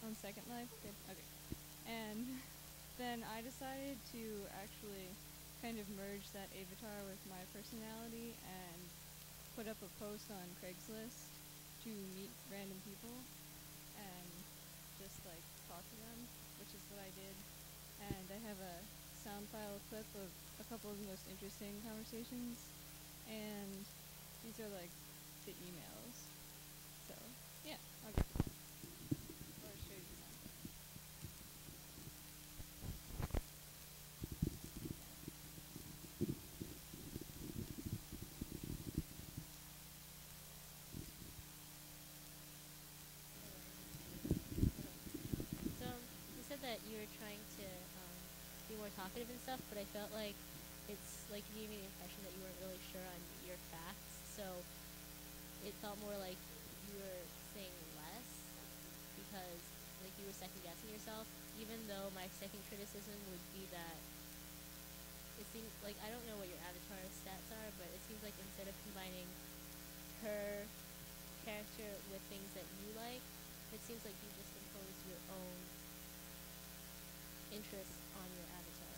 on Second Life. Good. Okay. And then I decided to actually kind of merge that avatar with my personality and put up a post on Craigslist to meet random people and just like talk to them, which is what I did. And I have a sound file clip of a couple of the most interesting conversations, and these are like the emails. So yeah, I'll get to that. Or show you some. So you said that you were trying to be more talkative and stuff, but I felt like it's like you gave me the impression that you weren't really sure on your facts. So it felt more like you were saying less because like you were second guessing yourself. Even though my second criticism would be that it seems like I don't know what your avatar stats are, but it seems like instead of combining her character with things that you like, it seems like you just impose your own interests on your avatar.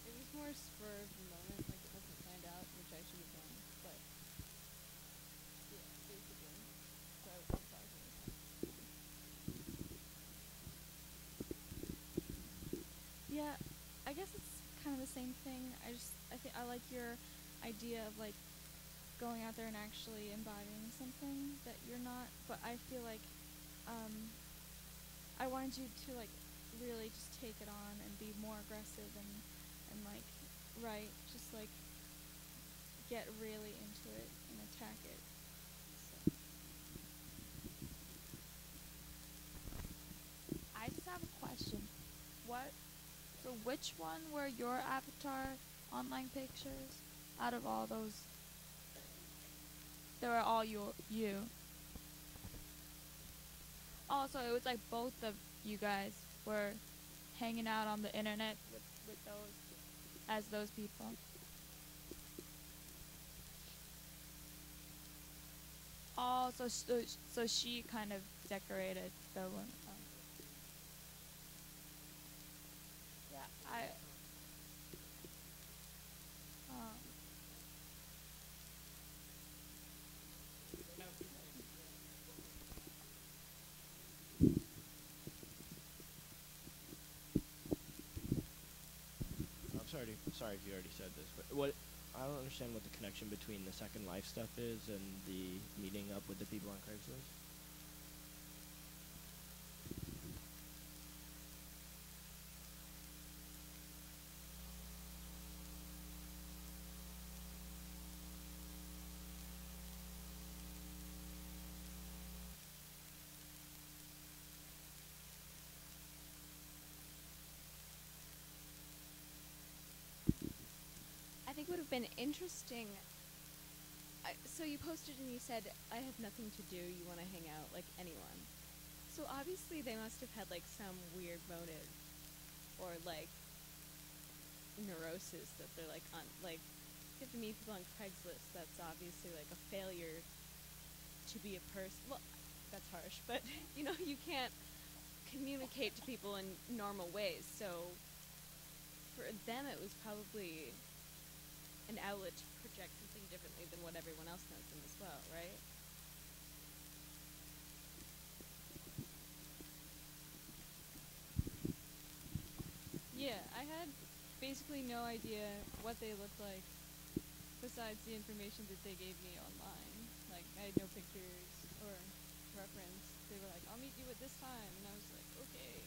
It was more spur of the moment, like it wasn't planned out, which I should have done. But yeah, basically. So I was talking with him. Yeah, I guess it's kind of the same thing. I think I like your idea of like going out there and actually embodying something that you're not. But I feel like I wanted you to like really just take it on and be more aggressive and like just like get really into it and attack it. So I just have a question. What? So which one were your avatar online pictures out of all those? They were all you. Also, it was like both of you guys were hanging out on the internet with those as those people. Oh, so she kind of decorated the one. Yeah, I. Uh, I'm sorry if you already said this, but what I don't understand what the connection between the Second Life stuff is and the meeting up with the people on Craigslist. I think it would have been interesting. So you posted and you said, "I have nothing to do. You want to hang out like anyone." So obviously they must have had like some weird motive or like neurosis that they're like on like you have to meet people on Craigslist. That's obviously like a failure to be a person. Well, that's harsh, but you can't communicate to people in normal ways. So for them, it was probably an outlet to project something differently than what everyone else knows them as well, right? Yeah, I had basically no idea what they looked like besides the information that they gave me online. Like, I had no pictures or reference. They were like, "I'll meet you at this time," and I was like, "Okay."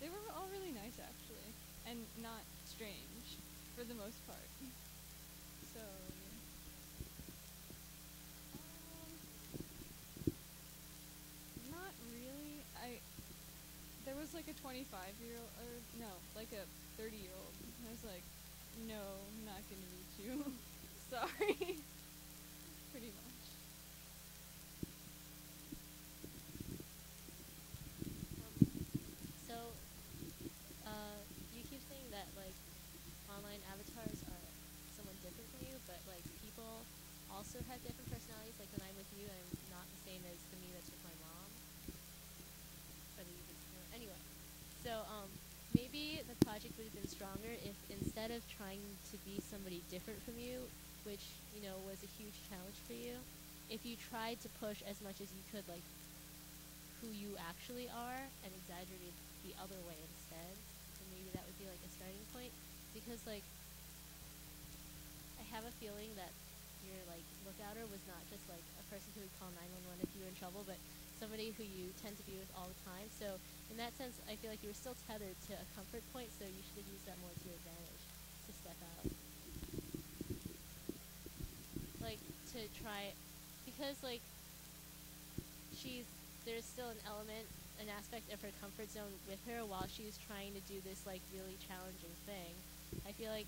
They were all really nice, actually, and not strange for the most part. So, not really. There was like a 25-year-old, or no, like a 30-year-old. I was like, "No, I'm not gonna meet you." Sorry. Pretty much. So you keep saying that like online avatars are someone different from you, but like people also have different personalities. Like when I'm with you, I'm not the same as the me that's with my mom. Whether you just know. Anyway, so maybe the project would have been stronger if instead of trying to be somebody different from you, which was a huge challenge for you, if you tried to push as much as you could, like who you actually are, and exaggerated the other way instead, then maybe that would be like a starting point. Because like I have a feeling that your like lookouter was not just like a person who would call 911 if you were in trouble, but somebody who you tend to be with all the time. So in that sense, I feel like you were still tethered to a comfort point. So you should have used that more to your advantage to step out, like to try, because like there's still an element, an aspect of her comfort zone with her while she's trying to do this like really challenging thing. I feel like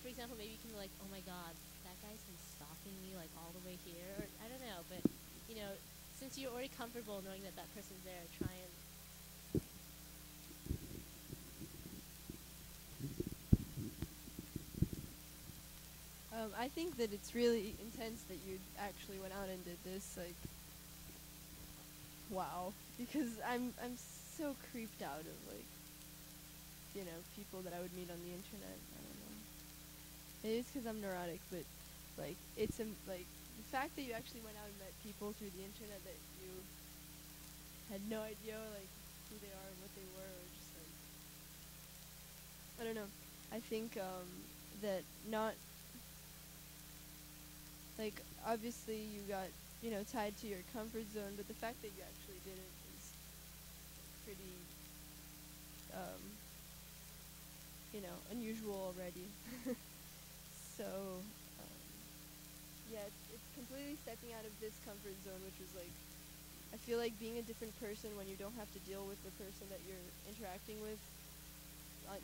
for example, maybe you can be like, oh my god, that guy's been stalking me like all the way here, or I don't know, but since you're already comfortable knowing that that person's there, try and I think that it's really intense that you actually went out and did this. Like, wow, because I'm so creeped out of like, people that I would meet on the internet. I don't know. Maybe it's because I'm neurotic, but like, like the fact that you actually went out and met people through the internet that you had no idea like who they are, what they were, or just like, I don't know. I think that not like obviously you got tied to your comfort zone, but the fact that you actually did it is pretty um, unusual already. So yeah, it's completely stepping out of this comfort zone, which was like, I feel like being a different person when you don't have to deal with the person that you're interacting with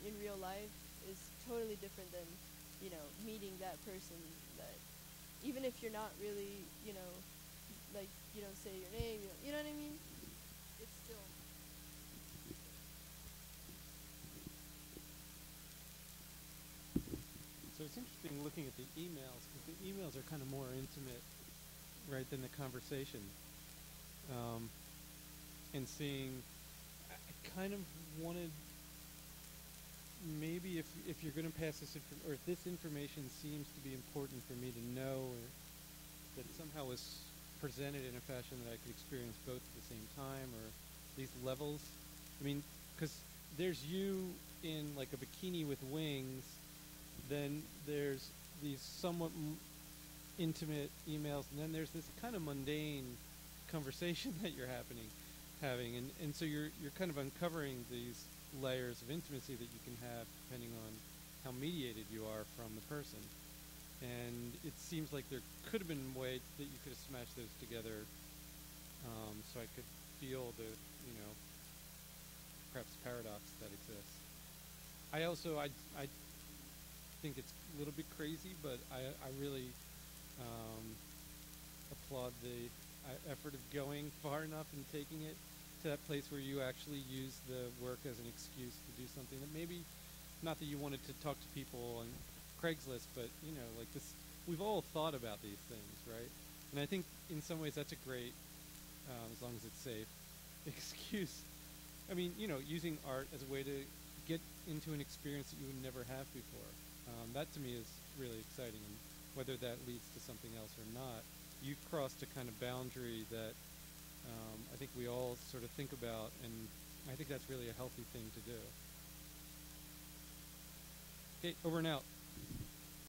in real life is totally different than meeting that person that, even if you're not really, like you don't say your name, you know what I mean? It's still. So it's interesting looking at the emails, because the emails are kind of more intimate, right, than the conversation. And seeing, I kind of wanted, maybe if you're going to pass this, or if this information seems to be important for me to know, or that somehow was presented in a fashion that I could experience both at the same time, or these levels. I mean, because there's you in like a bikini with wings, then there's these somewhat intimate emails, and then there's this kind of mundane conversation that you're having, and so you're kind of uncovering these layers of intimacy that you can have depending on how mediated you are from the person. And it seems like there could have been a way that you could have smashed those together, so I could feel the perhaps paradox that exists. I think it's a little bit crazy, but I really applaud the effort of going far enough and taking it to that place where you actually use the work as an excuse to do something that maybe, not that you wanted to talk to people on Craigslist, but like this, we've all thought about these things, right? And I think in some ways that's a great, as long as it's safe, excuse. I mean, using art as a way to get into an experience that you would never have before. That to me is really exciting, and whether that leads to something else or not, you've crossed a kind of boundary that I think we all sort of think about, and I think that's really a healthy thing to do. Okay, over and out.